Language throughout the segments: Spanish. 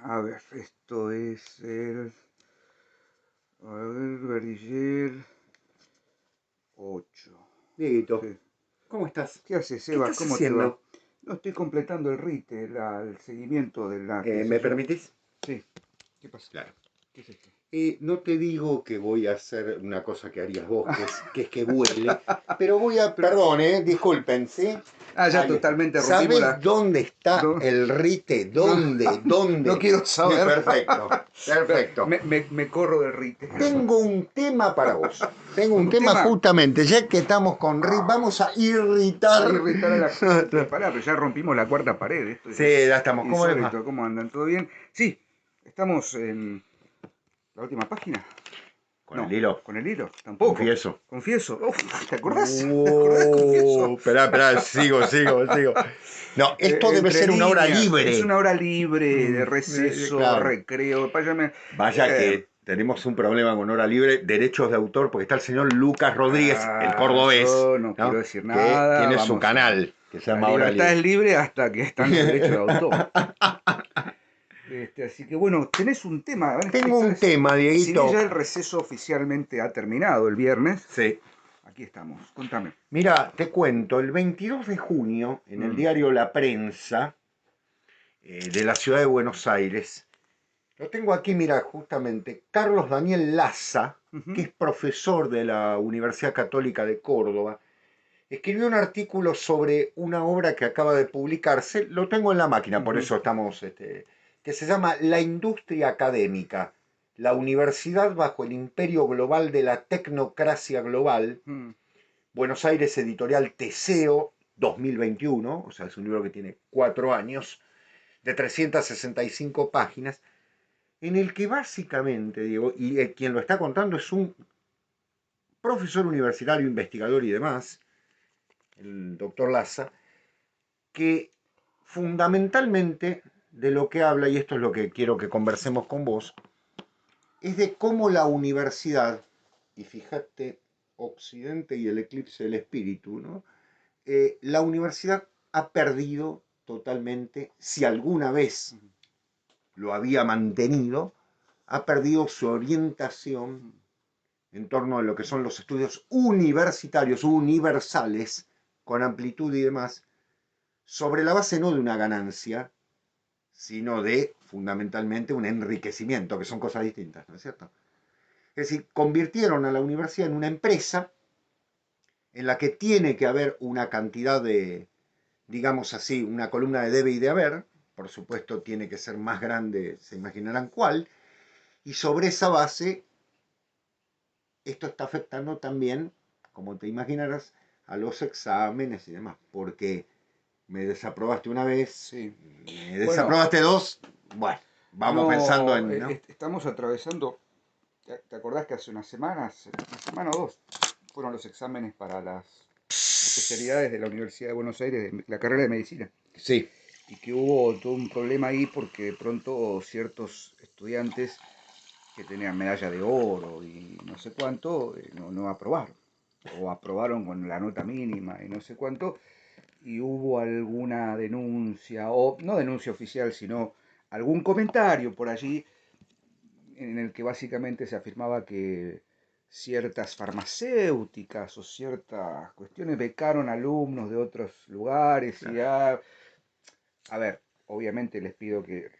A ver, esto es el... A ver, Verdier 8. Dieguito, Sí. ¿cómo estás? ¿Qué haces, ¿Qué Seba? estás ¿Cómo te va? haciendo? No, estoy completando el RITE, el seguimiento de la, qué sé ¿Me yo. permitís? Sí. ¿Qué pasa? Claro. ¿Qué es esto? No te digo que voy a hacer una cosa que harías vos, que es que vuele, pero voy a, Pero, perdón, disculpen, ¿sí? ya Ahí está. totalmente rompimos ¿Sabés la... dónde está No, el RITE? no, ¿Dónde? no ¿Dónde? quiero saber. Perfecto, perfecto. Me corro del RITE. Tengo un tema para vos. Tengo un Un tema tema justamente, ya que estamos con RITE, vamos a irritar. a irritar a la gente. Pará, pero ya rompimos la cuarta pared. Esto Sí, es ya estamos. ¿Cómo les va? insólito. ¿Cómo andan? ¿Todo bien? Sí, estamos en la última página. Con el No, hilo. con el hilo, tampoco. Confieso. Confieso. Uf, ¿te acordás? ¿Te acordás? Confieso. Esperá, sigo. No, esto debe Entre ser una hora líneas. Es libre. una hora libre de receso, Claro. recreo. Vaya que tenemos un problema con hora libre, derechos de autor, porque está el señor Lucas Rodríguez, el cordobés, Yo no quiero ¿no? decir Que nada. tiene su Vamos a... canal, que se La llama Hora libertad Libre. es libre hasta que están los derechos de autor. Así que bueno, tenés un tema. Tengo un tema, Si bien ya Dieguito. el receso oficialmente ha terminado el viernes, Sí. aquí estamos. Contame. Mira, te cuento, el 22 de junio, en el Mm, diario La Prensa, de la ciudad de Buenos Aires, lo tengo aquí, mira, justamente, Carlos Daniel Laza, que ujú, es profesor de la Universidad Católica de Córdoba, escribió un artículo sobre una obra que acaba de publicarse, lo tengo en la máquina, por ujú, eso estamos, que se llama La industria académica, la universidad bajo el imperio global de la tecnocracia global, mm. Buenos Aires Editorial Teseo 2021, o sea, es un libro que tiene 4 años, de 365 páginas, en el que básicamente, Diego, y quien lo está contando es un profesor universitario, investigador y demás, el doctor Laza, que fundamentalmente de lo que habla, y esto es lo que quiero que conversemos con vos, es de cómo la universidad, y fíjate, Occidente y el eclipse del espíritu, ¿no? La universidad ha perdido totalmente, si alguna vez lo había mantenido, ha perdido su orientación en torno a lo que son los estudios universitarios, universales, con amplitud y demás, sobre la base no de una ganancia, sino de fundamentalmente un enriquecimiento, que son cosas distintas, ¿no es cierto? Es decir, convirtieron a la universidad en una empresa en la que tiene que haber una cantidad de, digamos así, una columna de debe y de haber, por supuesto tiene que ser más grande, se imaginarán cuál, y sobre esa base esto está afectando también, como te imaginarás, a los exámenes y demás, porque me desaprobaste una vez, Sí. me Bueno, desaprobaste dos, bueno, vamos pensando no, en, ¿no? estamos atravesando, ¿te acordás que hace unas semanas, una semana o dos, fueron los exámenes para las especialidades de la Universidad de Buenos Aires, de la carrera de medicina? Sí, Y que hubo todo un problema ahí porque de pronto ciertos estudiantes que tenían medalla de oro y no sé cuánto, no aprobaron. O aprobaron con la nota mínima y no sé cuánto. Y hubo alguna denuncia, o no denuncia oficial, sino algún comentario por allí en el que básicamente se afirmaba que ciertas farmacéuticas o ciertas cuestiones becaron alumnos de otros lugares y claro. a ver, obviamente les pido que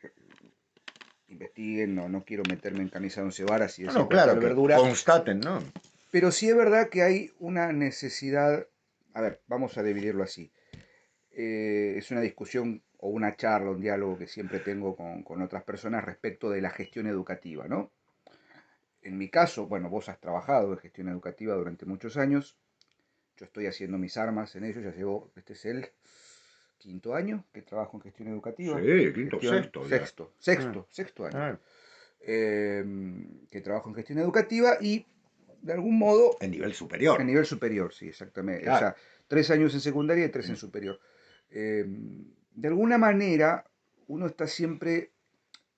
investiguen, no quiero meterme en camisa de once varas y No, decir no, claro, cualquier que verdura, constaten, ¿no? pero sí es verdad que hay una necesidad, a ver, vamos a dividirlo así. Es una discusión o una charla, un diálogo que siempre tengo con otras personas respecto de la gestión educativa, ¿no? En mi caso, bueno, vos has trabajado en gestión educativa durante muchos años, yo estoy haciendo mis armas en ello, ya llevo, este es el quinto año que trabajo en gestión educativa, Sí, quinto, gestión, sexto ya. sexto año, Ah, eh, que trabajo en gestión educativa y de algún modo, en nivel superior, a nivel superior, sí, exactamente, o claro. sea, 3 años en secundaria y 3 en superior. De alguna manera, uno está siempre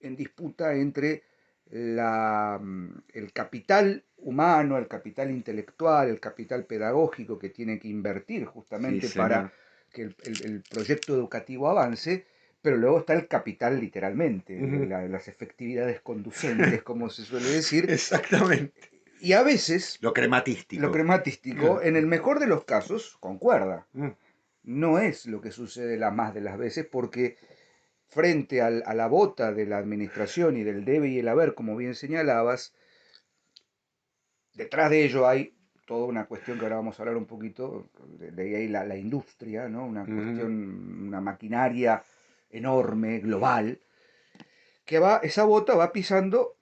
en disputa entre el capital humano, el capital intelectual, el capital pedagógico que tiene que invertir Sí, justamente para señor. que el proyecto educativo avance, pero luego está el capital literalmente, Ujú. las efectividades conducentes, como se suele decir, Exactamente. y a veces Lo lo crematístico. crematístico, Ah, en el mejor de los casos, concuerda. mm, No es lo que sucede la más de las veces porque frente a la bota de la administración y del debe y el haber, como bien señalabas, detrás de ello hay toda una cuestión que ahora vamos a hablar un poquito, de ahí la industria, ¿no? Una ujú. cuestión, una maquinaria enorme, global, que va, esa bota va pisando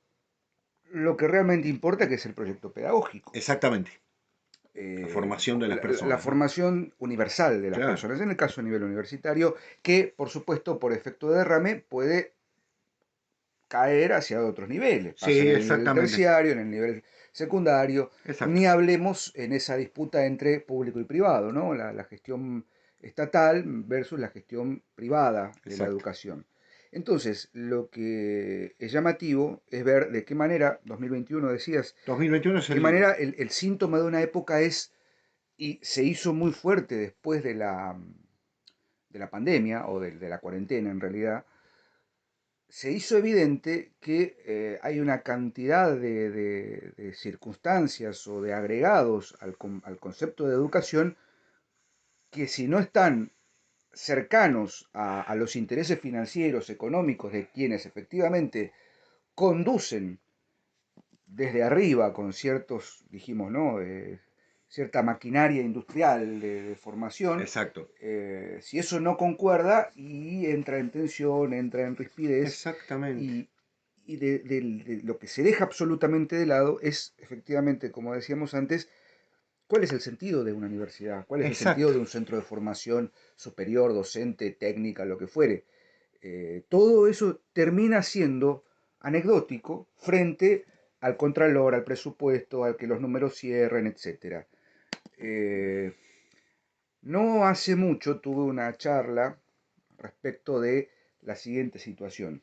lo que realmente importa, que es el proyecto pedagógico. Exactamente. La Eh, formación de las la personas, ¿no? formación universal de las Claro. personas, en el caso a nivel universitario, que por supuesto por efecto de derrame puede caer hacia otros niveles. Pasa en Sí, el nivel exactamente. terciario, en el nivel secundario, Exacto. ni hablemos en esa disputa entre público y privado, ¿no? La gestión estatal versus la gestión privada de la Exacto. educación. Entonces, lo que es llamativo es ver de qué manera, 2021 decías, 2021 de es qué el... manera el síntoma de una época es, y se hizo muy fuerte después de la pandemia, o de la cuarentena en realidad, se hizo evidente que hay una cantidad de circunstancias o de agregados al concepto de educación que si no están cercanos a los intereses financieros, económicos de quienes efectivamente conducen desde arriba con ciertos, dijimos, ¿no? Cierta maquinaria industrial de formación, Exacto. si eso no concuerda y entra en tensión, entra en rispidez, Exactamente. y, de lo que se deja absolutamente de lado es, efectivamente, como decíamos antes, cuál es el sentido de una universidad, cuál es el sentido Exacto. de un centro de formación superior, docente, técnica, lo que fuere. Todo eso termina siendo anecdótico frente al contralor, al presupuesto, al que los números cierren, etc. Eh, no hace mucho tuve una charla respecto de la siguiente situación.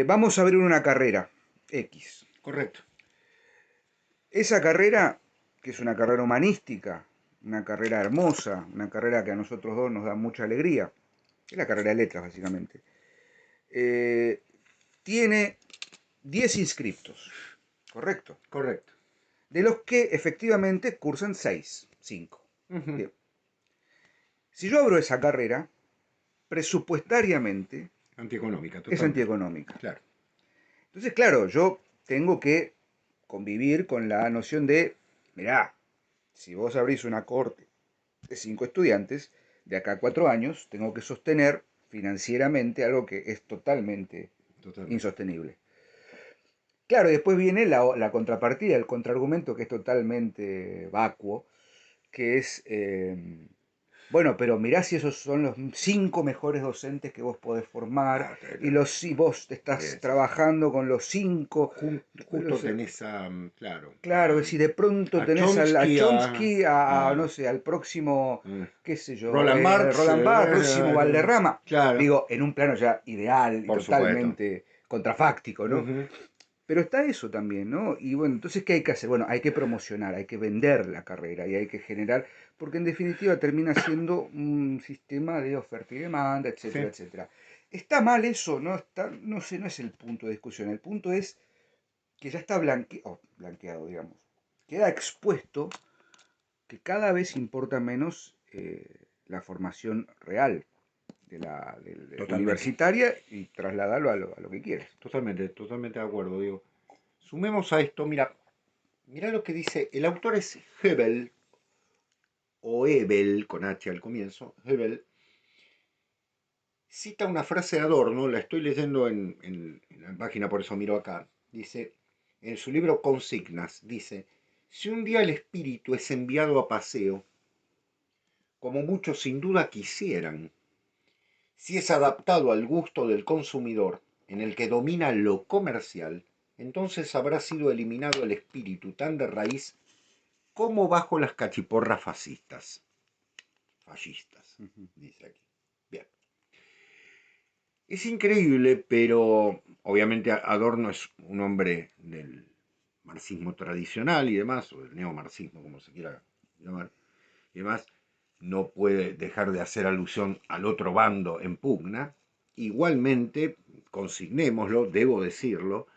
Vamos a abrir una carrera X. Correcto. Esa carrera, que es una carrera humanística, una carrera hermosa, una carrera que a nosotros dos nos da mucha alegría, es la carrera de letras básicamente, eh, tiene 10 inscriptos, ¿correcto? Correcto. De los que efectivamente cursan 6, 5. Ujú. Bien. Si yo abro esa carrera, presupuestariamente Antieconómica, es totalmente. antieconómica. Claro. Entonces, claro, yo tengo que convivir con la noción de, mirá, si vos abrís una corte de 5 estudiantes, de acá a 4 años tengo que sostener financieramente algo que es totalmente Totalmente. insostenible. Claro, y después viene la contrapartida, el contraargumento que es totalmente vacuo, que es, bueno, pero mirá si esos son los 5 mejores docentes que vos podés formar, Ah, y si vos estás sí, sí. trabajando con los 5, Justo tenés a, claro, claro, si de pronto a tenés a Chomsky, Chomsky, no a, sé, al próximo, eh, qué sé yo, Roland Marx, Roland Barthes, próximo Valderrama, claro, digo, en un plano ya ideal y por supuesto. totalmente contrafáctico, ¿no? Ujú. Pero está eso también, ¿no? Y bueno, entonces, ¿qué hay que hacer? Bueno, hay que promocionar, hay que vender la carrera y hay que generar, porque en definitiva termina siendo un sistema de oferta y demanda, etcétera, Sí, etcétera. ¿Está mal eso? No, está, no sé, no es el punto de discusión. El punto es que ya está blanqueado, digamos. Queda expuesto que cada vez importa menos la formación real totalmente. universitaria y trasladarlo a lo que quieres. Totalmente, totalmente de acuerdo, digo. Sumemos a esto, mira, mira lo que dice, el autor es Hebel, o Hebel, con H al comienzo, Hebel, cita una frase de Adorno, la estoy leyendo en la página, por eso miro acá, dice, en su libro Consignas, dice, si un día el espíritu es enviado a paseo, como muchos sin duda quisieran, si es adaptado al gusto del consumidor, en el que domina lo comercial, entonces habrá sido eliminado el espíritu tan de raíz como bajo las cachiporras fascistas. Fascistas, Ujú. dice aquí. Bien. Es increíble, pero obviamente Adorno es un hombre del marxismo tradicional y demás, o del neomarxismo, como se quiera llamar, y demás. no puede dejar de hacer alusión al otro bando en pugna. Igualmente, consignémoslo, debo decirlo,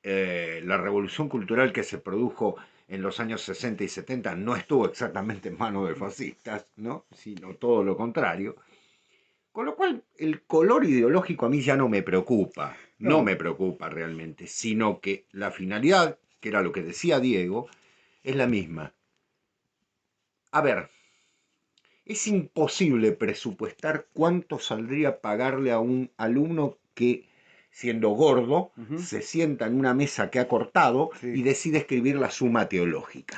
la revolución cultural que se produjo en los años 60 y 70 no estuvo exactamente en manos de fascistas, ¿no? Sino todo lo contrario. Con lo cual, el color ideológico a mí ya no me preocupa, no No, me preocupa realmente, sino que la finalidad, que era lo que decía Diego, es la misma. A ver, es imposible presupuestar cuánto saldría pagarle a un alumno que, siendo gordo, ujú, se sienta en una mesa que ha cortado y sí. decide escribir la Suma Teológica.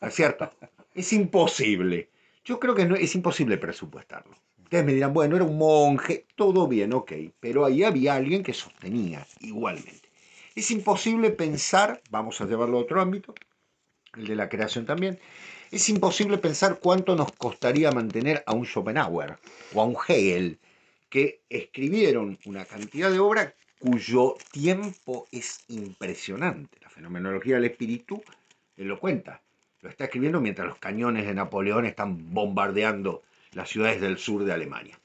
¿No es cierto? Es imposible. Yo creo que no, es imposible presupuestarlo. Ustedes me dirán, bueno, era un monje, todo bien, ok, pero ahí había alguien que sostenía igualmente. Es imposible pensar, vamos a llevarlo a otro ámbito, el de la creación también, es imposible pensar cuánto nos costaría mantener a un Schopenhauer o a un Hegel, que escribieron una cantidad de obras cuyo tiempo es impresionante. La fenomenología del espíritu, él lo cuenta, lo está escribiendo mientras los cañones de Napoleón están bombardeando las ciudades del sur de Alemania.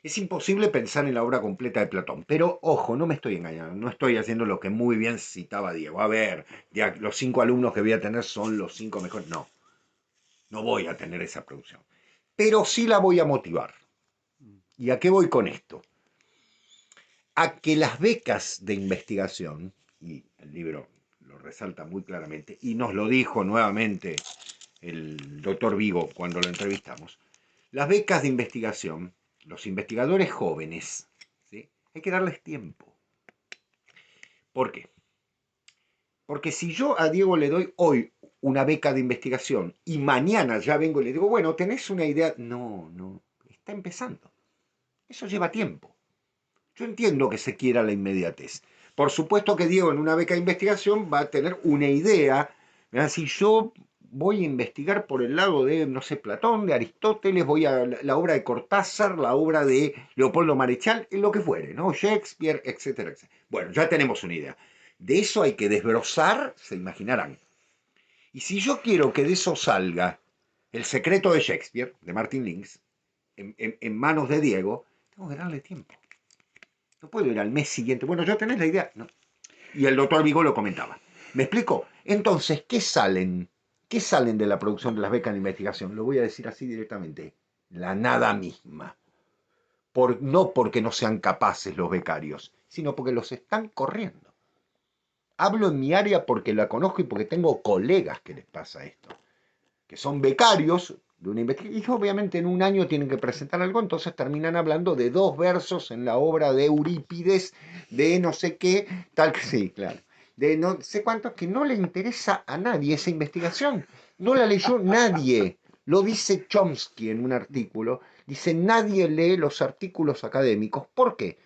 Es imposible pensar en la obra completa de Platón, pero ojo, no me estoy engañando, no estoy haciendo lo que muy bien citaba Diego. A ver, ya los 5 alumnos que voy a tener son los 5 mejores. No, no voy a tener esa producción, pero sí la voy a motivar. ¿Y a qué voy con esto? A que las becas de investigación, y el libro lo resalta muy claramente, y nos lo dijo nuevamente el doctor Vigo cuando lo entrevistamos, las becas de investigación, los investigadores jóvenes, ¿sí? Hay que darles tiempo. ¿Por qué? Porque si yo a Diego le doy hoy una beca de investigación y mañana ya vengo y le digo, bueno, ¿tenés una idea? No, no, está empezando. Eso lleva tiempo. Yo entiendo que se quiera la inmediatez. Por supuesto que Diego en una beca de investigación va a tener una idea. Si yo voy a investigar por el lado de, no sé, Platón, de Aristóteles, voy a la obra de Cortázar, la obra de Leopoldo Marechal, lo que fuere, ¿no? Shakespeare, etcétera, etcétera. Bueno, ya tenemos una idea. De eso hay que desbrozar, se imaginarán. Y si yo quiero que de eso salga El secreto de Shakespeare, de Martin Lings, en manos de Diego, tengo que darle tiempo. No puedo ir al mes siguiente. Bueno, ¿ya tenés la idea? No. Y el doctor Vigo lo comentaba. ¿Me explico? Entonces, ¿qué salen? ¿Qué salen de la producción de las becas de investigación? Lo voy a decir así directamente. La nada misma. No porque no sean capaces los becarios, sino porque los están corriendo. Hablo en mi área porque la conozco y porque tengo colegas que les pasa esto, que son becarios de una investigación, y obviamente en un año tienen que presentar algo, entonces terminan hablando de 2 versos en la obra de Eurípides, de no sé qué, tal que sí, claro, de no sé cuántos, que no le interesa a nadie esa investigación, no la leyó nadie, lo dice Chomsky en un artículo, dice nadie lee los artículos académicos, ¿por qué?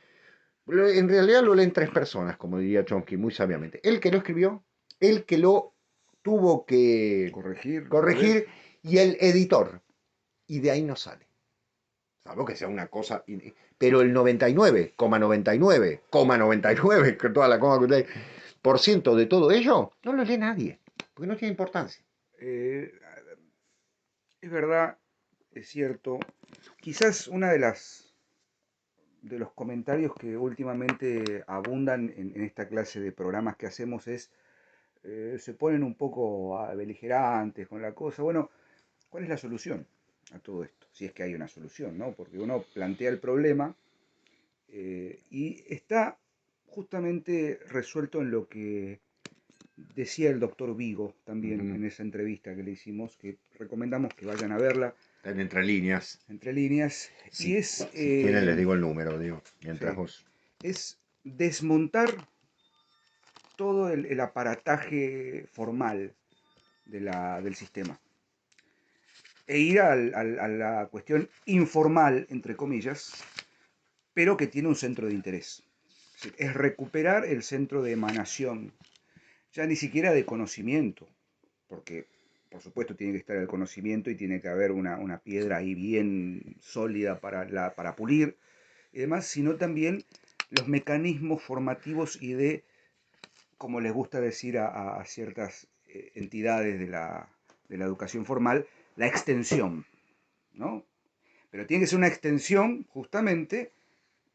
En realidad lo leen 3 personas, como diría Chomsky, muy sabiamente. El que lo escribió, el que lo tuvo que Corregir, tal vez. corregir y el editor. Y de ahí no sale. Salvo que sea una cosa. Pero el 99,99,99, que toda la coma que por ciento de todo ello, no lo lee nadie. Porque no tiene importancia. Eh, es verdad, es cierto. Quizás una de los comentarios que últimamente abundan en esta clase de programas que hacemos es se ponen un poco beligerantes con la cosa. Bueno, ¿cuál es la solución a todo esto? Si es que hay una solución, ¿no? Porque uno plantea el problema y está justamente resuelto en lo que decía el doctor Vigo Uh también -huh. en esa entrevista que le hicimos, que recomendamos que vayan a verla Están entre líneas. entre líneas, y Si quieren les digo el número, digo, mientras sí, vos. es desmontar todo el aparataje formal del sistema e ir a la cuestión informal, entre comillas, pero que tiene un centro de interés. Es recuperar el centro de emanación, ya ni siquiera de conocimiento, porque por supuesto tiene que estar el conocimiento y tiene que haber una piedra ahí bien sólida para pulir y demás, sino también los mecanismos formativos y de, como les gusta decir a ciertas entidades de la educación formal, la extensión. ¿no? Pero tiene que ser una extensión, justamente,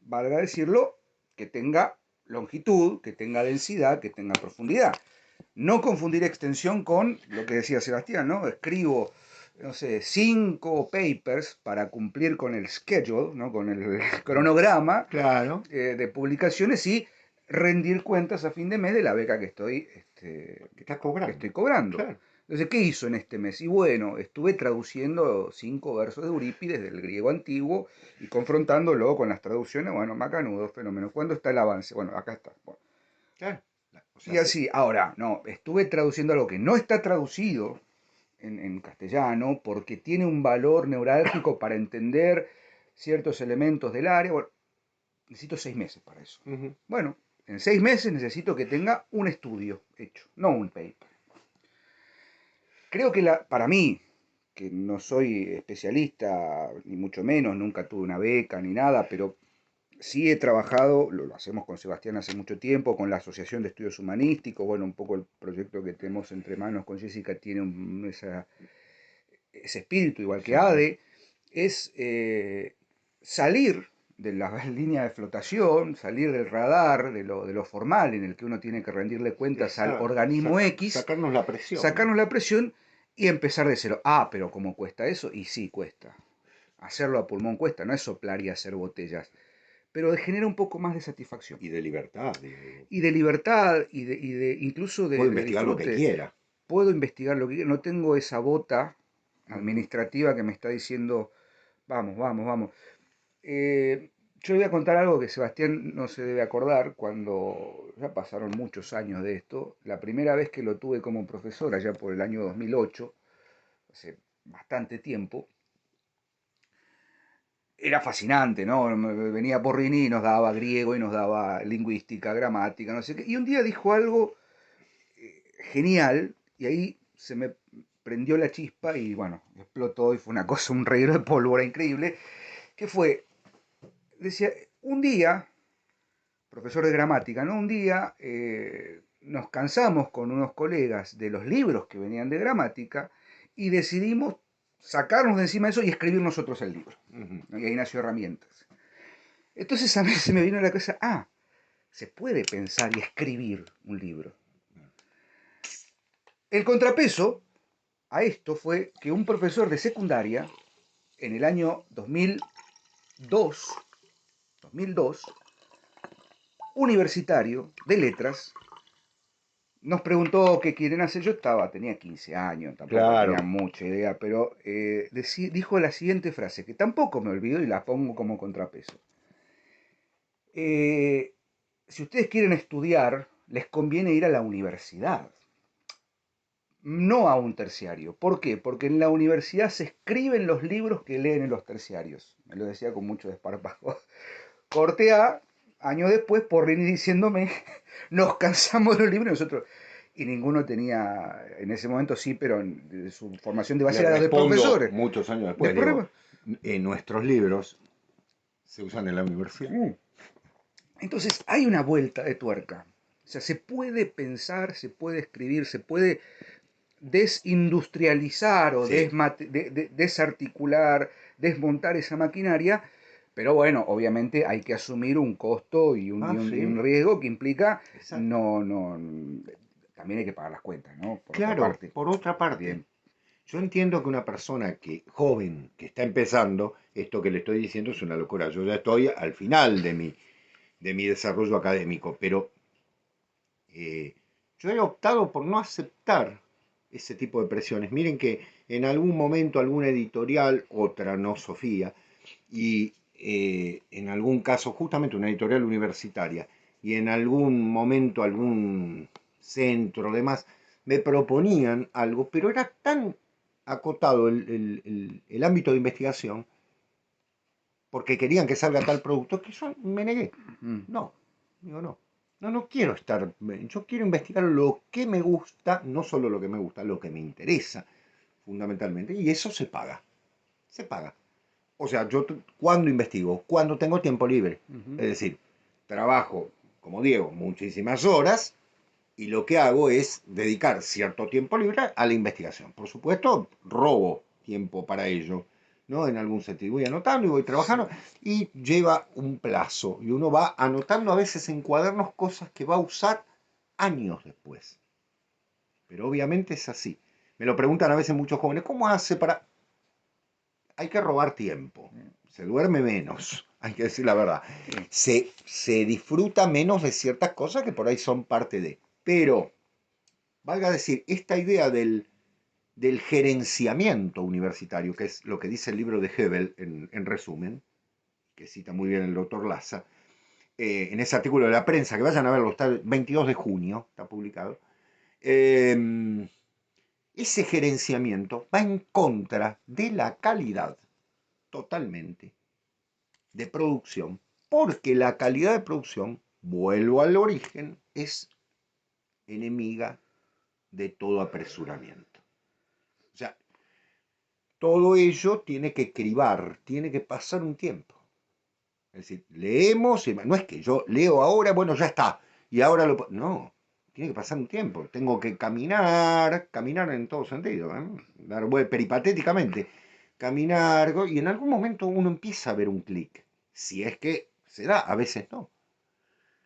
valga decirlo, que tenga longitud, que tenga densidad, que tenga profundidad. No confundir extensión con lo que decía Sebastián, ¿no? Escribo, no sé, 5 papers para cumplir con el schedule, ¿no? Con el cronograma Claro, de publicaciones y rendir cuentas a fin de mes de la beca que que estás que cobrando. estoy cobrando. Claro, Entonces, ¿qué hizo en este mes? Y bueno, estuve traduciendo 5 versos de Eurípides del griego antiguo y confrontándolo con las traducciones. Bueno, macanudo, fenómeno. ¿Cuándo está el avance? Bueno, acá está. Bueno, claro. O sea, y así, ahora, no, estuve traduciendo algo que no está traducido en castellano porque tiene un valor neurálgico para entender ciertos elementos del área. Bueno, necesito 6 meses para eso. ujú. Bueno, en 6 meses necesito que tenga un estudio hecho, no un paper. Creo que para mí, que no soy especialista, ni mucho menos, nunca tuve una beca ni nada, pero sí he trabajado, lo hacemos con Sebastián hace mucho tiempo, con la Asociación de Estudios Humanísticos, bueno, un poco el proyecto que tenemos entre manos con Jessica tiene ese espíritu, igual que Sí, sí. ADE, es salir de la línea de flotación, salir del radar, de lo formal en el que uno tiene que rendirle cuentas al Exacto. organismo X, Sacarnos la presión. sacarnos la presión y empezar de cero. Ah, pero ¿cómo cuesta eso? Y sí, cuesta. Hacerlo a pulmón cuesta, no es soplar y hacer botellas, pero genera un poco más de satisfacción. Y de libertad, digo. Y de libertad, incluso Puedo de investigar lo que disfrute. quiera. Puedo investigar lo que quiero, no tengo esa bota Ujú. administrativa que me está diciendo, vamos, vamos, vamos. Yo le voy a contar algo que Sebastián no se debe acordar, cuando ya pasaron muchos años de esto. La primera vez que lo tuve como profesor, allá por el año 2008, hace bastante tiempo, era fascinante, ¿no? Venía Porrini y nos daba griego y nos daba lingüística, gramática, no sé qué. Y un día dijo algo genial y ahí se me prendió la chispa y bueno, explotó y fue una cosa, un reguero de pólvora increíble, que fue, decía, un día, profesor de gramática, ¿no? Un día nos cansamos con unos colegas de los libros que venían de gramática y decidimos sacarnos de encima de eso y escribir nosotros el libro, Ujú. ¿no? Y ahí nació Herramientas. Entonces a mí se me vino a la cabeza, se puede pensar y escribir un libro. El contrapeso a esto fue que un profesor de secundaria, en el año 2002, universitario de letras, nos preguntó qué quieren hacer. Yo tenía 15 años, tampoco tenía Claro. mucha idea, pero dijo la siguiente frase, que tampoco me olvido y la pongo como contrapeso. Eh, si ustedes quieren estudiar, les conviene ir a la universidad, no a un terciario. ¿Por qué? Porque en la universidad se escriben los libros que leen en los terciarios. Me lo decía con mucho desparpajo. Corte A, años después, Porrini diciéndome, nos cansamos de los libros nosotros. Y ninguno tenía, en ese momento sí, pero su formación de base Le era de respondo profesores. muchos años después, Después, digo, nuestros libros se usan en la universidad. entonces hay una vuelta de tuerca. O sea, se puede pensar, se puede escribir, se puede desindustrializar o Sí. desarticular, desmontar esa maquinaria, pero bueno, obviamente hay que asumir un costo y un Sí, riesgo que implica, exacto. no, no, también hay que pagar las cuentas, ¿no? Por otra Claro, parte. por otra parte, Bien. yo entiendo que una persona joven, que está empezando, esto que le estoy diciendo es una locura. Yo ya estoy al final de mi desarrollo académico, pero yo he optado por no aceptar ese tipo de presiones. Miren que en algún momento alguna editorial, otra no Sofía, y en algún caso justamente una editorial universitaria, y en algún momento algún centro, demás, me proponían algo, pero era tan acotado el ámbito de investigación, porque querían que salga tal producto, que yo me negué. Mm. No, digo no. No, no quiero estar, yo quiero investigar lo que me gusta, no solo lo que me gusta, lo que me interesa, fundamentalmente, y eso se paga, se paga. O sea, yo cuando investigo, cuando tengo tiempo libre, Ujú. es decir, trabajo, como Diego, muchísimas horas y lo que hago es dedicar cierto tiempo libre a la investigación. Por supuesto, robo tiempo para ello, ¿no? En algún sentido. Voy anotando y voy trabajando y lleva un plazo. Y uno va anotando a veces en cuadernos cosas que va a usar años después. Pero obviamente es así. Me lo preguntan a veces muchos jóvenes, ¿cómo hace para...? Hay que robar tiempo. Se duerme menos, hay que decir la verdad. Se disfruta menos de ciertas cosas que por ahí son parte de. Pero, valga decir, esta idea del gerenciamiento universitario, que es lo que dice el libro de Hebel en resumen, que cita muy bien el doctor Laza, en ese artículo de la prensa, que vayan a verlo, está el 22 de junio, está publicado, ese gerenciamiento va en contra de la calidad totalmente de producción, porque la calidad de producción, vuelvo al origen, es enemiga de todo apresuramiento. O sea, todo ello tiene que cribar, tiene que pasar un tiempo. Es decir, leemos, y no es que yo leo ahora, bueno, ya está, y ahora lo... No, tiene que pasar un tiempo. Tengo que caminar en todo sentido, ¿eh? Dar peripatéticamente, caminar, y en algún momento uno empieza a ver un clic. Si es que se da, a veces no.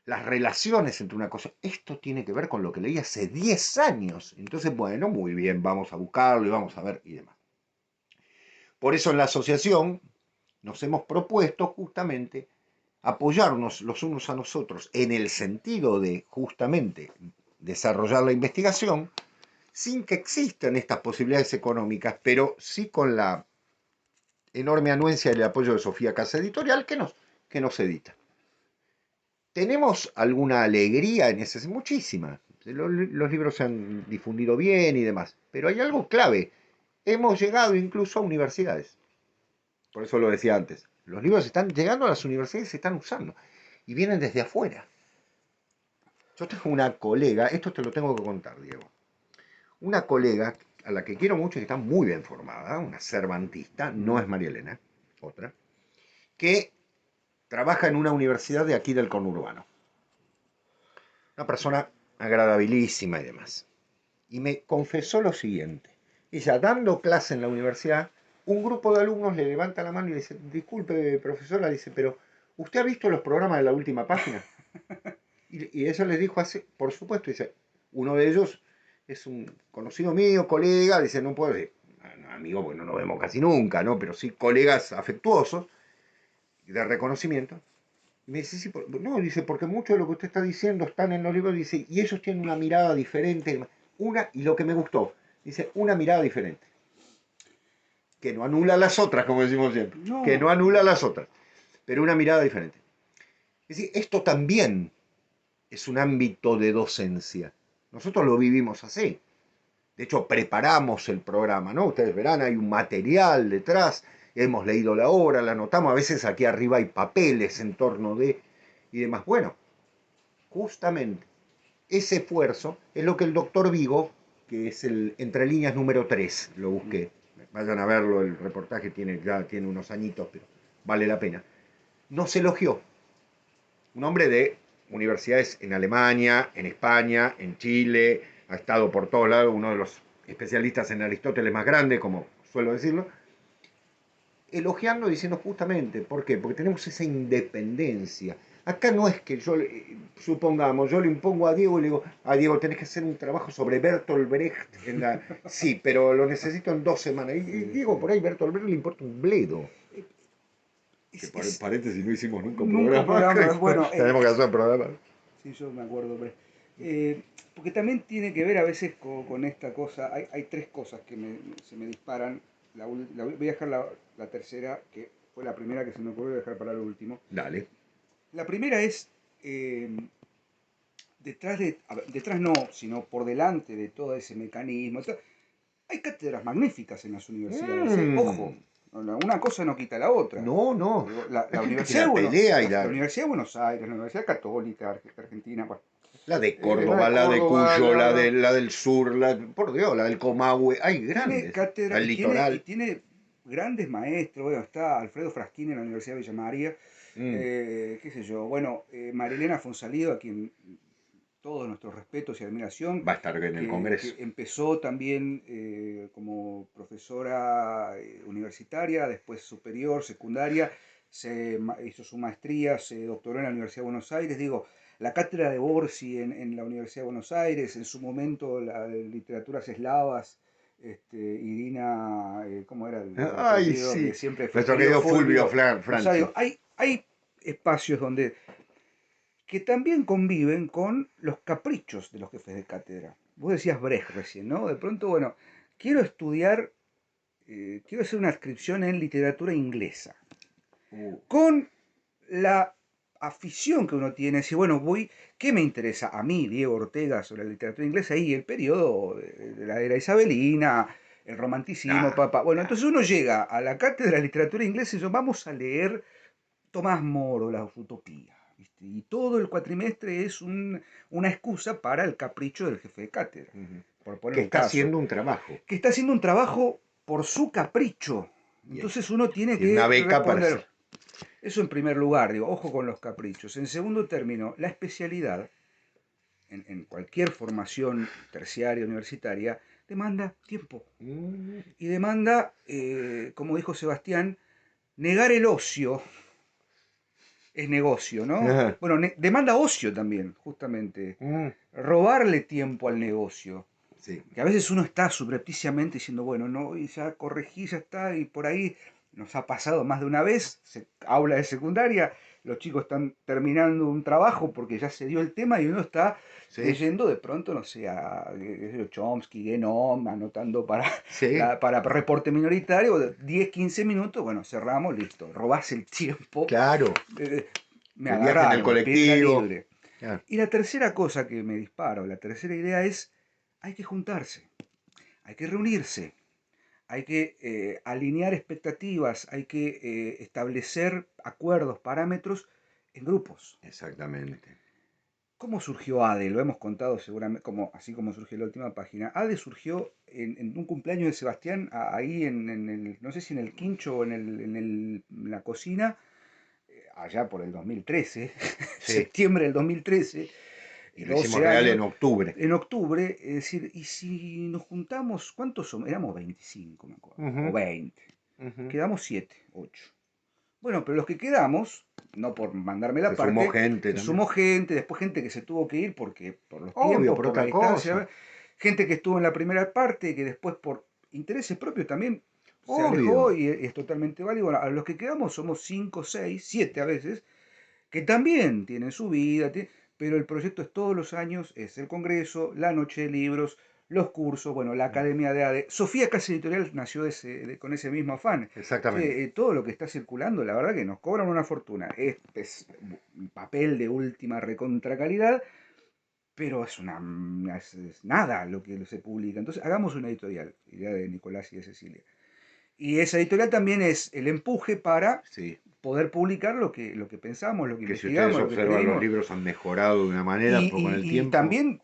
Las relaciones entre una cosa, esto tiene que ver con lo que leí hace 10 años. Entonces, bueno, muy bien, vamos a buscarlo y vamos a ver y demás. Por eso en la asociación nos hemos propuesto justamente apoyarnos los unos a nosotros en el sentido de justamente desarrollar la investigación sin que existan estas posibilidades económicas, pero sí con la enorme anuencia y el apoyo de Sofía Casa Editorial que nos edita. Tenemos alguna alegría en ese, muchísima. Los libros se han difundido bien y demás, pero hay algo clave. Hemos llegado incluso a universidades. Por eso lo decía antes. Los libros están llegando a las universidades y se están usando. Y vienen desde afuera. Yo tengo una colega, esto te lo tengo que contar, Diego. Una colega a la que quiero mucho y que está muy bien formada, una cervantista, no es María Elena, otra, que trabaja en una universidad de aquí del conurbano. Una persona agradabilísima y demás. Y me confesó lo siguiente. Ella, dando clase en la universidad, un grupo de alumnos le levanta la mano y le dice, disculpe, profesora, dice, pero ¿usted ha visto los programas de la última página? Y ella les dijo así, por supuesto, dice, uno de ellos es un conocido mío, colega, dice, no puedo decir, no, amigo, porque no nos vemos casi nunca, ¿no? Pero sí colegas afectuosos, de reconocimiento. Y me dice, sí, no, dice, porque mucho de lo que usted está diciendo están en los libros, dice, y ellos tienen una mirada diferente, y lo que me gustó, dice, una mirada diferente, que no anula las otras, como decimos siempre, No, que no anula las otras, pero una mirada diferente. Es decir, esto también es un ámbito de docencia. Nosotros lo vivimos así. De hecho, preparamos el programa, ¿no? Ustedes verán, hay un material detrás, hemos leído la obra, la anotamos, a veces aquí arriba hay papeles en torno de y demás. Bueno, justamente ese esfuerzo es lo que el doctor Vigo, que es el Entre Líneas número 3, lo busqué. Vayan a verlo, el reportaje ya tiene unos añitos, pero vale la pena. Nos elogió. Un hombre de universidades en Alemania, en España, en Chile, ha estado por todos lados, uno de los especialistas en Aristóteles más grandes, como suelo decirlo, elogiando, diciendo justamente, ¿por qué? Porque tenemos esa independencia. Acá no es que yo, supongamos, yo le impongo a Diego y le digo, a Diego, tenés que hacer un trabajo sobre Bertolt Brecht en la... Sí, pero lo necesito en 2 semanas. Y Diego, por ahí Bertolt Brecht le importa un bledo. Que paréntesis, no hicimos nunca un nunca programa. programa, bueno, Tenemos que hacer programa. sí, yo me acuerdo, pero, porque también tiene que ver a veces con esta cosa, hay tres cosas que se me disparan, voy a dejar la tercera, que fue la primera que se me ocurrió dejar para lo último. Dale. La primera es, eh, detrás no, sino por delante de todo ese mecanismo, hay cátedras magníficas en las universidades, ¿eh? Ojo, una cosa no quita la otra. No, no. Digo, La, Hay la gente que Universidad de la Buenos, pelea y la la, Universidad de Buenos Aires, la Universidad Católica Argentina, bueno, la de la de Córdoba, la de Córdoba, Cuyo, la del sur, por Dios, la del Comahue. Hay tiene grandes. cátedra El y litoral. tiene grandes maestros. Bueno, está Alfredo Fraschini en la Universidad de Villa María, Mm, qué sé yo. Bueno, Marilena Fonsalido, a quien todos nuestros respetos y admiración, Va a estar en el Congreso. que empezó también como profesora universitaria, después superior, secundaria, hizo su maestría, se doctoró en la Universidad de Buenos Aires. Digo, la cátedra de Borsi en la Universidad de Buenos Aires, en su momento la de literaturas eslavas, Irina, ¿cómo era el Ay, apellido? Que sí. siempre fue Nuestro querido querido Fulvio Fulvio. O sea, digo, Franchi. hay espacios donde que también conviven con los caprichos de los jefes de cátedra. Vos decías Brecht recién, ¿no? De pronto, bueno, quiero estudiar, quiero hacer una adscripción en literatura inglesa, Uh, con la afición que uno tiene, si bueno, ¿qué me interesa a mí, Diego Ortega, sobre la literatura inglesa? Y el periodo de la era isabelina, el romanticismo, ah, papá. Bueno, ah, entonces uno llega a la cátedra de literatura inglesa y dice, vamos a leer Tomás Moro, la utopía. ¿Viste? Y todo el cuatrimestre es una excusa para el capricho del jefe de cátedra, ujú. por poner Que un está caso, haciendo un trabajo. que está haciendo un trabajo por su capricho. Bien. Entonces uno tiene Tiene una que beca para responder. hacer. Eso en primer lugar, digo, ojo con los caprichos. En segundo término, la especialidad, en cualquier formación terciaria, universitaria, demanda tiempo. Mm, Y demanda, como dijo Sebastián, negar el ocio es negocio, ¿no? ajá, Bueno, demanda ocio también, justamente. mm, Robarle tiempo al negocio. sí. Que a veces uno está subrepticiamente diciendo, bueno, no, y ya corregí, ya está, y por ahí nos ha pasado más de una vez, aula de secundaria, los chicos están terminando un trabajo porque ya se dio el tema y uno está Sí. leyendo de pronto, no sé, a Chomsky, Genom, anotando para, Sí. para reporte minoritario, 10 15 minutos, bueno, cerramos, listo, robás el tiempo, Claro. eh, me El viaje en el agarraron, pierna colectivo. libre. Claro. Y la tercera cosa que me disparo, la tercera idea es, hay que juntarse, hay que reunirse, hay que alinear expectativas, hay que establecer acuerdos, parámetros en grupos. Exactamente. ¿Cómo surgió ADE? Lo hemos contado seguramente, así como surgió la última página. ADE surgió en un cumpleaños de Sebastián, ahí en el, no sé si en el quincho o en la cocina, allá por el 2013, Sí. septiembre del 2013, Y lo hicimos 12 real en años, octubre. en octubre, es decir, y si nos juntamos, ¿cuántos somos? Éramos 25, me acuerdo, o Ujú, 20. ujú. Quedamos 7, 8. Bueno, pero los que quedamos, no por mandarme la Se sumó parte, gente se también. sumó gente, después gente que se tuvo que ir porque por los Obvio, tiempos, por por la otra distancia, cosa. gente que estuvo en la primera parte, que después por intereses propios también se alejó Obvio. y es totalmente válido. Bueno, a los que quedamos somos 5, 6, 7 a veces, que también tienen su vida, pero el proyecto es todos los años, es el Congreso, la Noche de Libros, los cursos, bueno, la Academia de ADE. Sofía Casa Editorial nació con ese mismo afán. Exactamente. Che, todo lo que está circulando, la verdad que nos cobran una fortuna. Es un papel de última recontra calidad, pero es nada lo que se publica. Entonces, hagamos una editorial, idea de Nicolás y de Cecilia. Y esa editorial también es el empuje para Sí. poder publicar lo que pensamos, lo que Que si ustedes investigamos, lo que observan, los escribimos. libros han mejorado de una manera con el Y tiempo. también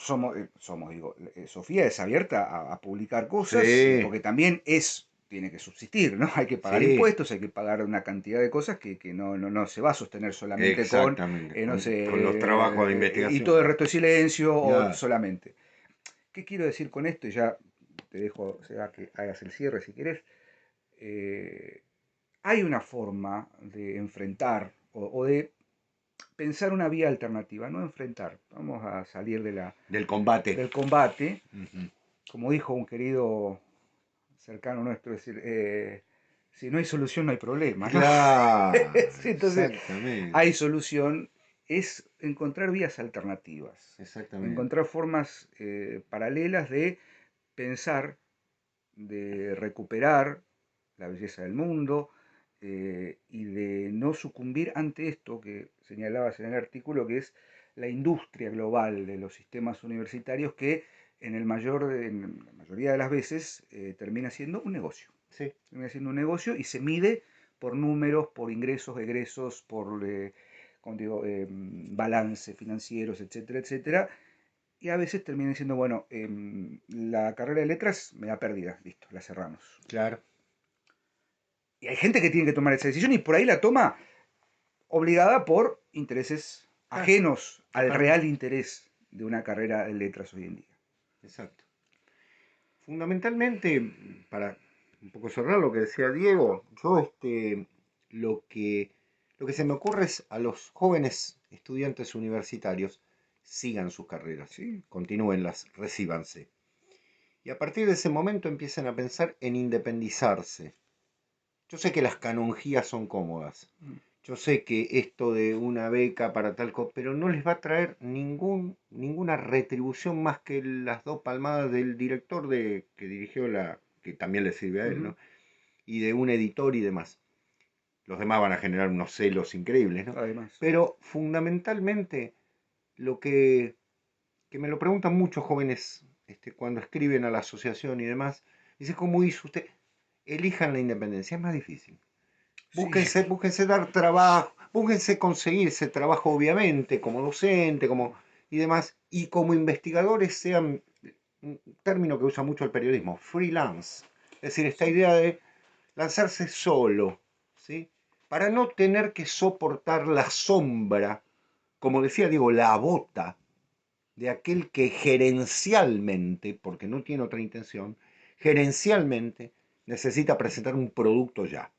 digo, Sofía es abierta a publicar cosas, Sí, porque también tiene que subsistir, ¿no? Hay que pagar sí, impuestos, hay que pagar una cantidad de cosas que no se va a sostener solamente con, exactamente. no Con los trabajos de sé, y investigación. todo el resto de silencio o Ya. solamente. ¿Qué quiero decir con esto? Y ya te dejo, o sea, que hagas el cierre si quieres. Eh, Hay una forma de enfrentar o de pensar una vía alternativa, no enfrentar. Vamos a salir Del combate. del combate, Ujú. como dijo un querido cercano nuestro, es decir, si no hay solución no hay problema, ¿no? Claro, Sí, entonces, exactamente. hay solución, es encontrar vías alternativas, Exactamente. encontrar formas paralelas de pensar, de recuperar la belleza del mundo y de no sucumbir ante esto que señalabas en el artículo, que es la industria global de los sistemas universitarios que en la mayoría de las veces termina siendo un negocio. Sí. Termina siendo un negocio y se mide por números, por ingresos, egresos, por como digo, balance financieros, etcétera, etcétera. Y a veces termina diciendo, bueno, la carrera de letras me da pérdida, listo, la cerramos. Claro. Y hay gente que tiene que tomar esa decisión y por ahí la toma obligada por intereses Claro. ajenos al Totalmente. real interés de una carrera de letras hoy en día. Exacto. Fundamentalmente, para un poco cerrar lo que decía Diego, yo lo que se me ocurre es a los jóvenes estudiantes universitarios, sigan sus carreras, Sí, continúenlas, recíbanse. Y a partir de ese momento empiezan a pensar en independizarse. Yo sé que las canonjías son cómodas. Yo sé que esto de una beca para tal cosa, pero no les va a traer ninguna retribución más que las dos palmadas del director que dirigió que también le sirve a él, ¿no? Y de un editor y demás. Los demás van a generar unos celos increíbles, ¿no? además. Pero fundamentalmente lo que me lo preguntan muchos jóvenes cuando escriben a la asociación y demás, dice, ¿cómo hizo usted? Elijan la independencia, es más difícil. Sí, Búsquense dar trabajo, búsquense conseguirse trabajo, obviamente, como docente, y demás, y como investigadores sean, un término que usa mucho el periodismo, freelance. Es decir, esta sí, idea de lanzarse solo, ¿sí? Para no tener que soportar la sombra, como decía Diego, la bota de aquel que gerencialmente, porque no tiene otra intención, gerencialmente necesita presentar un producto ya.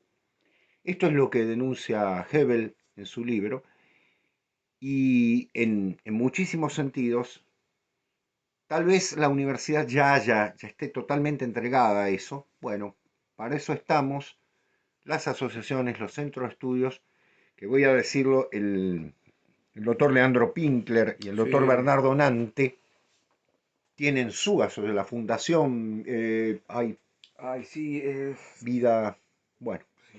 Esto es lo que denuncia Hebel en su libro y en muchísimos sentidos, tal vez la universidad ya esté totalmente entregada a eso. Bueno, para eso estamos las asociaciones, los centros de estudios, que voy a decirlo, el doctor Leandro Pinkler y el doctor sí. Bernardo Nante tienen su asociación, la fundación, hay Ay, sí, vida, bueno, sí.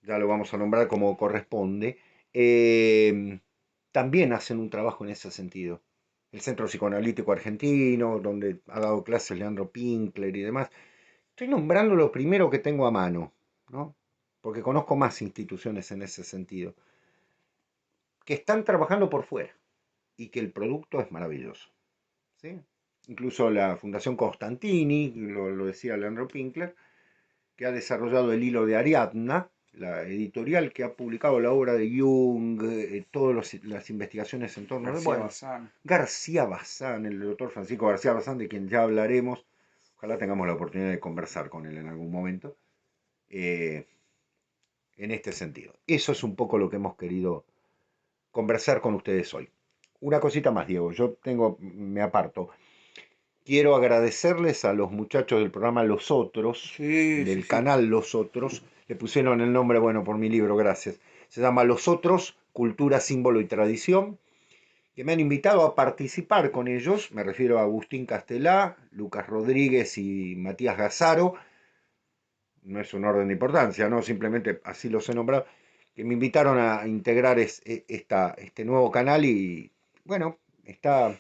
ya lo vamos a nombrar como corresponde, eh, también hacen un trabajo en ese sentido. El Centro Psicoanalítico Argentino, donde ha dado clases Leandro Pinkler y demás. Estoy nombrando lo primero que tengo a mano, ¿no? Porque conozco más instituciones en ese sentido, que están trabajando por fuera y que el producto es maravilloso, ¿sí? Incluso la Fundación Constantini, lo decía Leandro Pinkler, que ha desarrollado el hilo de Ariadna, la editorial que ha publicado la obra de Jung, todas las investigaciones en torno de, García bueno, Bazán. García Bazán, el doctor Francisco García Bazán, de quien ya hablaremos, ojalá tengamos la oportunidad de conversar con él en algún momento, eh, en este sentido. Eso es un poco lo que hemos querido conversar con ustedes hoy. Una cosita más, Diego, me aparto. Quiero agradecerles a los muchachos del programa Los Otros, Sí, sí, del sí. canal Los Otros. Le pusieron el nombre, bueno, por mi libro, gracias. Se llama Los Otros, Cultura, Símbolo y Tradición. Que me han invitado a participar con ellos. Me refiero a Agustín Castelá, Lucas Rodríguez y Matías Gazzaro. No es un orden de importancia, ¿no? Simplemente así los he nombrado. Que me invitaron a integrar este nuevo canal y, bueno, están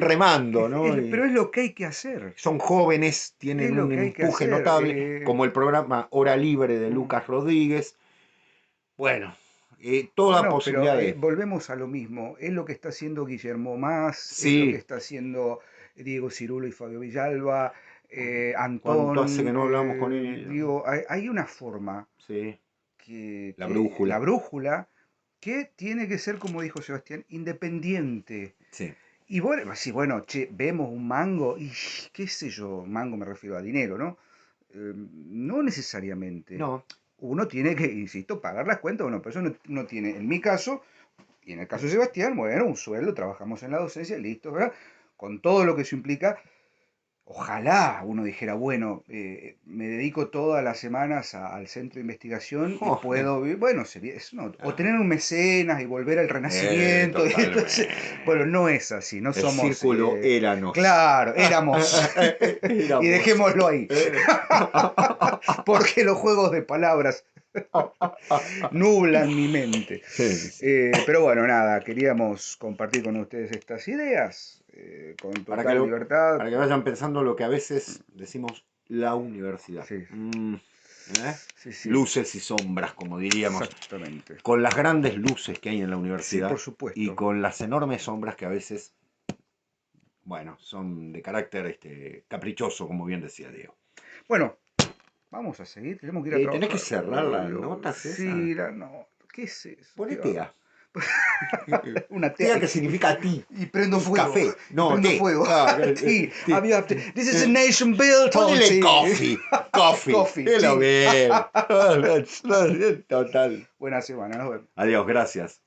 remando, ¿no? Pero es lo que hay que hacer. Son jóvenes, tienen Es lo un que hay que empuje hacer. notable, como el programa Hora Libre de Mm. Lucas Rodríguez. Bueno, toda Bueno, pero posibilidad de... volvemos a lo mismo. Es lo que está haciendo Guillermo Más, es lo que Sí, está haciendo Diego Cirulo y Fabio Villalba, ¿cuánto hace que Antón. no hablamos con ellos? Digo, hay una forma Sí, la que la brújula. brújula, que tiene que ser, como dijo Sebastián, independiente. Sí, Y bueno, sí, bueno, che, vemos un mango y qué sé yo, mango me refiero a dinero, ¿no? No necesariamente. no, Uno tiene que, insisto, pagar las cuentas. Bueno, pero eso no tiene, en mi caso, y en el caso de Sebastián, bueno, un sueldo, trabajamos en la docencia, listo, ¿verdad? Con todo lo que eso implica. Ojalá uno dijera, bueno, me dedico todas las semanas al centro de investigación y oh, puedo vivir. Bueno, sería eso, no. O tener un mecenas y volver al renacimiento. Y entonces, bueno, totalmente. no es así, no El somos. círculo Éranos. Claro, éramos. Y Éramos. dejémoslo ahí. Porque los juegos de palabras nublan mi mente. Sí, sí. Pero bueno, nada, queríamos compartir con ustedes estas ideas con Para que, total libertad. para que vayan pensando lo que a veces decimos la universidad. Sí, ¿Eh? sí, sí, Luces y sombras, como diríamos, exactamente. con las grandes luces que hay en la Sí, por universidad y supuesto. con las enormes sombras que a veces, bueno, son de carácter caprichoso, como bien decía Diego. Bueno, vamos a seguir, tenemos que ir a Tenés que trabajar. cerrar las notas esas. Sí, no, ¿qué es eso? ¿Qué Ponete va? A. Una Tea tea. que significa ti. Y prendo fuego. Café. No, prendo té. fuego. Ah, Tea. té. This is a nation built on Ponele tea. coffee. Coffee. Coffee, Es lo tea. mismo. Total. Buena semana, nos vemos. Adiós, gracias.